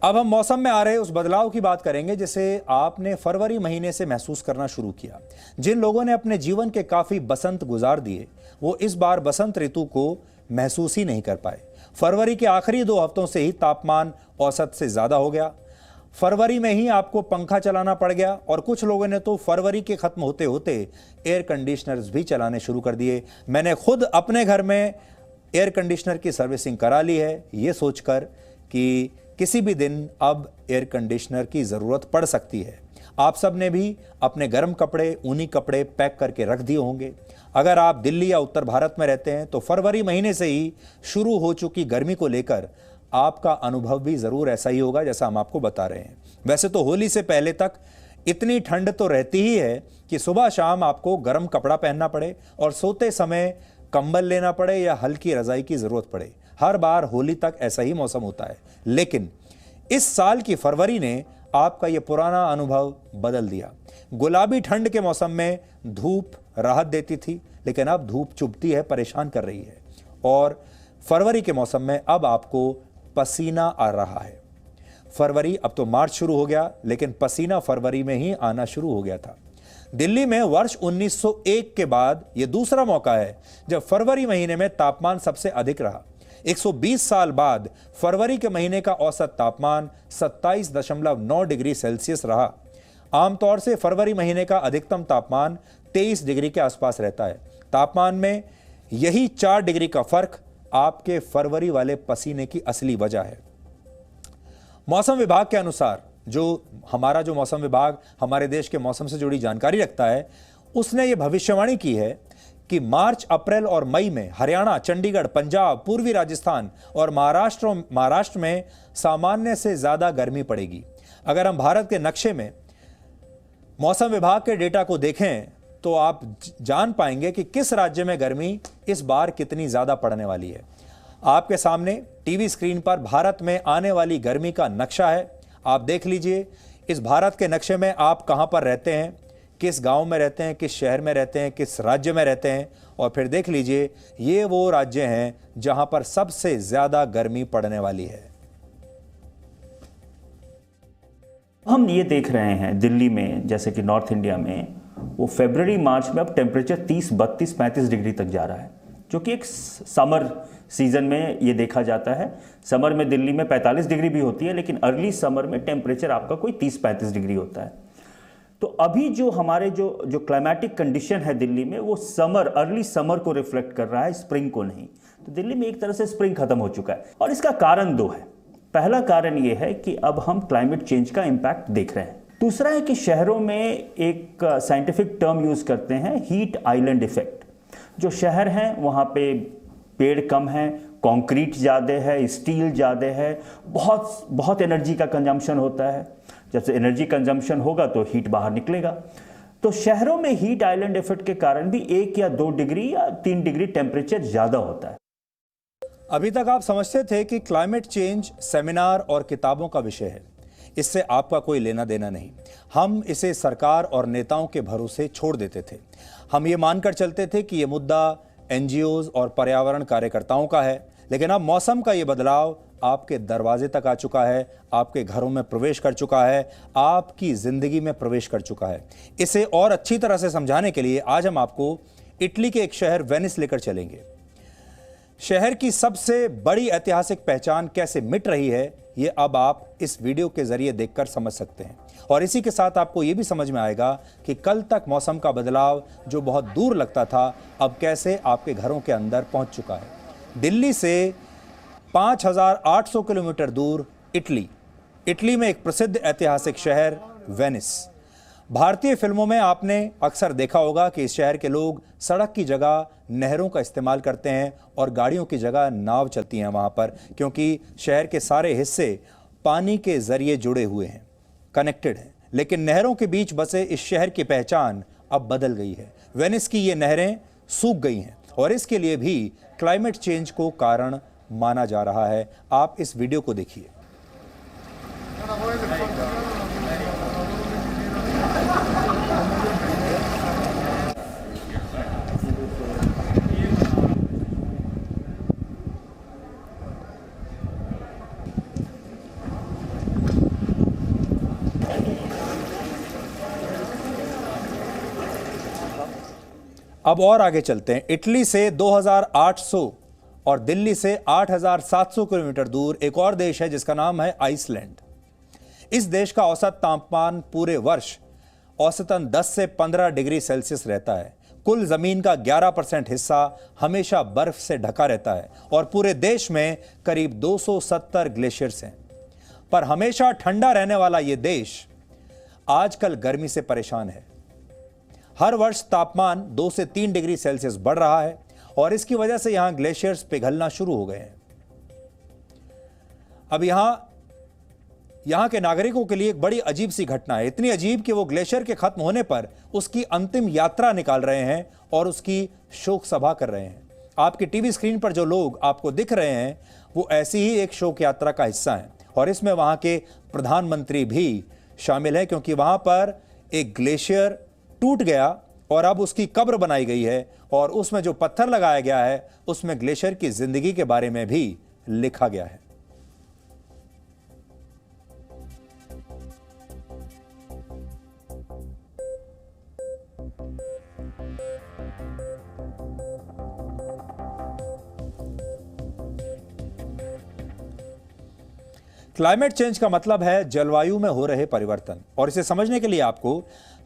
अब हम मौसम में आ रहे उस बदलाव की बात करेंगे जिसे आपने फरवरी महीने से महसूस करना शुरू किया। जिन लोगों ने अपने जीवन के काफी बसंत गुजार दिए, वो इस बार बसंत ऋतु को महसूस ही नहीं कर पाए। फरवरी के आखिरी 2 हफ्तों से ही तापमान औसत से ज्यादा हो गया। फरवरी में ही आपको पंखा चलाना पड़ गया और कुछ लोगों ने तो फरवरी के खत्म होते होते एयर कंडीशनर्स भी चलाने शुरू कर दिए। मैंने खुद अपने घर में एयर कंडीशनर की सर्विसिंग करा ली है, ये सोचकर कि किसी भी दिन अब एयर कंडीशनर की जरूरत पड़ सकती है। आप सब ने भी अपने गर्म कपड़े, ऊनी कपड़े पैक करके रख दिए होंगे। अगर आप दिल्ली या उत्तर भारत में रहते हैं तो फरवरी महीने से ही शुरू हो चुकी गर्मी को लेकर आपका अनुभव भी जरूर ऐसा ही होगा जैसा हम आपको बता रहे हैं। वैसे तो होली से पहले तक इतनी ठंड तो रहती ही है कि सुबह शाम आपको गर्म कपड़ा पहनना पड़े और सोते समय कंबल लेना पड़े या हल्की रजाई की जरूरत पड़े। हर बार होली तक ऐसा ही मौसम होता है, लेकिन इस साल की फरवरी ने आपका यह पुराना अनुभव बदल दिया। गुलाबी ठंड के मौसम में धूप राहत देती थी, लेकिन अब धूप चुभती है, परेशान कर रही है। और फरवरी के मौसम में अब आपको पसीना आ रहा है। फरवरी, अब तो मार्च शुरू हो गया, लेकिन पसीना फरवरी में ही आना शुरू हो गया था। दिल्ली में वर्ष 1901 के बाद यह दूसरा मौका है जब फरवरी महीने में तापमान सबसे अधिक रहा। 120 साल बाद फरवरी के महीने का औसत तापमान 27.9 डिग्री सेल्सियस रहा। आमतौर से फरवरी महीने का अधिकतम तापमान 23 डिग्री के आसपास रहता है। तापमान में यही 4 डिग्री का फर्क आपके फरवरी वाले पसीने की असली वजह है। मौसम विभाग के अनुसार, जो मौसम विभाग हमारे देश के मौसम से जुड़ी जानकारी रखता है, उसने ये भविष्यवाणी की है कि मार्च, अप्रैल और मई में हरियाणा, चंडीगढ़, पंजाब, पूर्वी राजस्थान और महाराष्ट्र में सामान्य से ज्यादा गर्मी पड़ेगी। अगर हम भारत के नक्शे में मौसम विभाग के डेटा को देखें तो आप जान पाएंगे कि किस राज्य में गर्मी इस बार कितनी ज्यादा पड़ने वाली है। आपके सामने टीवी स्क्रीन पर भारत में आने वाली गर्मी का नक्शा है। आप देख लीजिए, इस भारत के नक्शे में आप कहां पर रहते हैं, किस गांव में रहते हैं, किस शहर में रहते हैं, किस राज्य में रहते हैं, और फिर देख लीजिए ये वो राज्य हैं जहां पर सबसे ज्यादा गर्मी पड़ने वाली है। हम ये देख रहे हैं दिल्ली में, जैसे कि नॉर्थ इंडिया में वो फरवरी मार्च में अब टेम्परेचर 30, 32, 35 डिग्री तक जा रहा है, जो कि एक समर सीजन में ये देखा जाता है। समर में दिल्ली में 45 डिग्री भी होती है, लेकिन अर्ली समर में टेम्परेचर आपका कोई 30-35 डिग्री होता है। तो अभी जो हमारे जो क्लाइमेटिक कंडीशन है दिल्ली में, वो अर्ली समर को रिफ्लेक्ट कर रहा है, स्प्रिंग को नहीं। तो दिल्ली में एक तरह से स्प्रिंग खत्म हो चुका है और इसका कारण 2 है। पहला कारण ये है कि अब हम क्लाइमेट चेंज का इंपैक्ट देख रहे हैं। दूसरा है कि शहरों में एक साइंटिफिक टर्म यूज करते हैं, हीट आइलैंड इफेक्ट। जो शहर हैं वहाँ पे पेड़ कम है, कंक्रीट ज़्यादा है, स्टील ज़्यादा है, बहुत एनर्जी का कंजम्पशन होता है। जब से एनर्जी कंजम्पशन होगा तो हीट बाहर निकलेगा। तो शहरों में हीट आइलैंड इफेक्ट के कारण भी 1 या 2 डिग्री या 3 डिग्री टेम्परेचर ज़्यादा होता है। अभी तक आप समझते थे कि क्लाइमेट चेंज सेमिनार और किताबों का विषय है, इससे आपका कोई लेना देना नहीं। हम इसे सरकार और नेताओं के भरोसे छोड़ देते थे। हम ये मानकर चलते थे कि ये मुद्दा एनजीओज और पर्यावरण कार्यकर्ताओं का है। लेकिन अब मौसम का ये बदलाव आपके दरवाजे तक आ चुका है, आपके घरों में प्रवेश कर चुका है, आपकी जिंदगी में प्रवेश कर चुका है। इसे और अच्छी तरह से समझाने के लिए आज हम आपको इटली के एक शहर वेनिस लेकर चलेंगे। शहर की सबसे बड़ी ऐतिहासिक पहचान कैसे मिट रही है, ये अब आप इस वीडियो के जरिए देखकर समझ सकते हैं। और इसी के साथ आपको यह भी समझ में आएगा कि कल तक मौसम का बदलाव जो बहुत दूर लगता था, अब कैसे आपके घरों के अंदर पहुंच चुका है। दिल्ली से 5800 किलोमीटर दूर इटली में एक प्रसिद्ध ऐतिहासिक शहर वेनिस। भारतीय फिल्मों में आपने अक्सर देखा होगा कि इस शहर के लोग सड़क की जगह नहरों का इस्तेमाल करते हैं और गाड़ियों की जगह नाव चलती हैं वहां पर, क्योंकि शहर के सारे हिस्से पानी के जरिए जुड़े हुए हैं, कनेक्टेड हैं। लेकिन नहरों के बीच बसे इस शहर की पहचान अब बदल गई है। वेनिस की ये नहरें सूख गई हैं और इसके लिए भी क्लाइमेट चेंज को कारण माना जा रहा है। आप इस वीडियो को देखिए। अब और आगे चलते हैं। इटली से 2800 और दिल्ली से 8700 किलोमीटर दूर एक और देश है जिसका नाम है आइसलैंड। इस देश का औसत तापमान पूरे वर्ष औसतन 10 से 15 डिग्री सेल्सियस रहता है। कुल जमीन का 11% हिस्सा हमेशा बर्फ से ढका रहता है और पूरे देश में करीब 270 ग्लेशियर्स हैं। पर हमेशा ठंडा रहने वाला यह देश आजकल गर्मी से परेशान है। हर वर्ष तापमान 2 से 3 डिग्री सेल्सियस बढ़ रहा है और इसकी वजह से यहां ग्लेशियर्स पिघलना शुरू हो गए हैं। अब यहां के नागरिकों के लिए एक बड़ी अजीब सी घटना है, इतनी अजीब कि वो ग्लेशियर के खत्म होने पर उसकी अंतिम यात्रा निकाल रहे हैं और उसकी शोक सभा कर रहे हैं। आपकी टीवी स्क्रीन पर जो लोग आपको दिख रहे हैं वो ऐसी ही एक शोक यात्रा का हिस्सा हैं और इसमें वहां के प्रधानमंत्री भी शामिल हैं, क्योंकि वहां पर एक ग्लेशियर टूट गया और अब उसकी कब्र बनाई गई है और उसमें जो पत्थर लगाया गया है उसमें ग्लेशियर की जिंदगी के बारे में भी लिखा गया है। क्लाइमेट चेंज का मतलब है जलवायु में हो रहे परिवर्तन, और इसे समझने के लिए आपको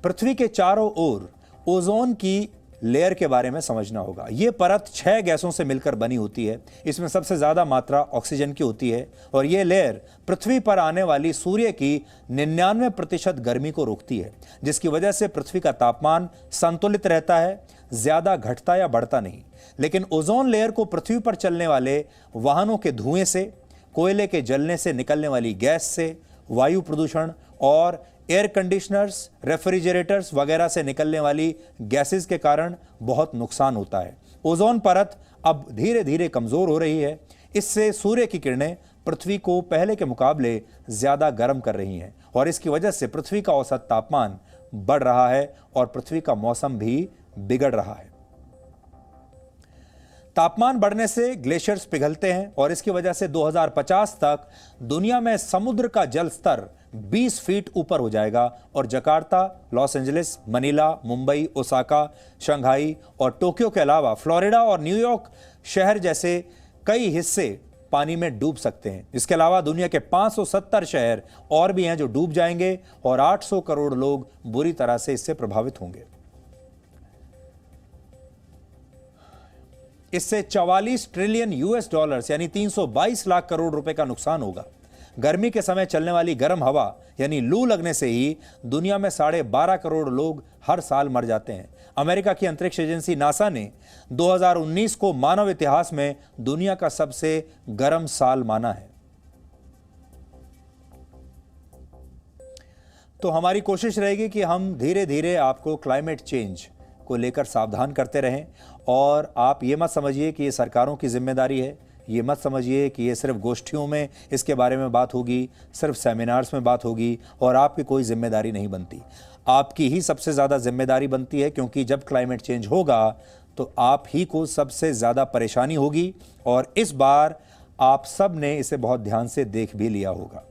पृथ्वी के चारों ओर ओजोन की लेयर के बारे में समझना होगा। यह परत 6 गैसों से मिलकर बनी होती है। इसमें सबसे ज्यादा मात्रा ऑक्सीजन की होती है और यह लेयर पृथ्वी पर आने वाली सूर्य की 99% गर्मी को रोकती है, जिसकी वजह से पृथ्वी का तापमान संतुलित रहता है, ज्यादा घटता या बढ़ता नहीं। लेकिन ओजोन लेयर को पृथ्वी पर चलने वाले वाहनों के धुएं से, कोयले के जलने से निकलने वाली गैस से, वायु प्रदूषण और एयर कंडीशनर्स, रेफ्रिजरेटर्स वगैरह से निकलने वाली गैसेस के कारण बहुत नुकसान होता है। ओजोन परत अब धीरे धीरे कमजोर हो रही है। इससे सूर्य की किरणें पृथ्वी को पहले के मुकाबले ज्यादा गर्म कर रही हैं और इसकी वजह से पृथ्वी का औसत तापमान बढ़ रहा है और पृथ्वी का मौसम भी बिगड़ रहा है। तापमान बढ़ने से ग्लेशियर्स पिघलते हैं और इसकी वजह से 2050 तक दुनिया में समुद्र का जल स्तर 20 फीट ऊपर हो जाएगा और Jakarta, Los Angeles, Manila, Mumbai, Osaka, Shanghai और टोक्यो के अलावा फ्लोरिडा और न्यूयॉर्क शहर जैसे कई हिस्से पानी में डूब सकते हैं। इसके अलावा दुनिया के 570 शहर और भी हैं जो डूब जाएंगे और 800 करोड़ लोग बुरी तरह से इससे प्रभावित होंगे। इससे 44 ट्रिलियन यूएस डॉलर्स यानी 322 लाख करोड़ रुपए का नुकसान होगा। गर्मी के समय चलने वाली गर्म हवा यानी लू लगने से ही दुनिया में 12.5 करोड़ लोग हर साल मर जाते हैं। अमेरिका की अंतरिक्ष एजेंसी नासा ने 2019 को मानव इतिहास में दुनिया का सबसे गर्म साल माना है। तो हमारी कोशिश रहेगी कि हम धीरे धीरे आपको क्लाइमेट चेंज को लेकर सावधान करते रहें और आप ये मत समझिए कि ये सरकारों की जिम्मेदारी है, ये मत समझिए कि ये सिर्फ गोष्ठियों में इसके बारे में बात होगी, सिर्फ सेमिनार्स में बात होगी और आपकी कोई जिम्मेदारी नहीं बनती। आपकी ही सबसे ज़्यादा जिम्मेदारी बनती है, क्योंकि जब क्लाइमेट चेंज होगा तो आप ही को सबसे ज़्यादा परेशानी होगी और इस बार आप सब ने इसे बहुत ध्यान से देख भी लिया होगा।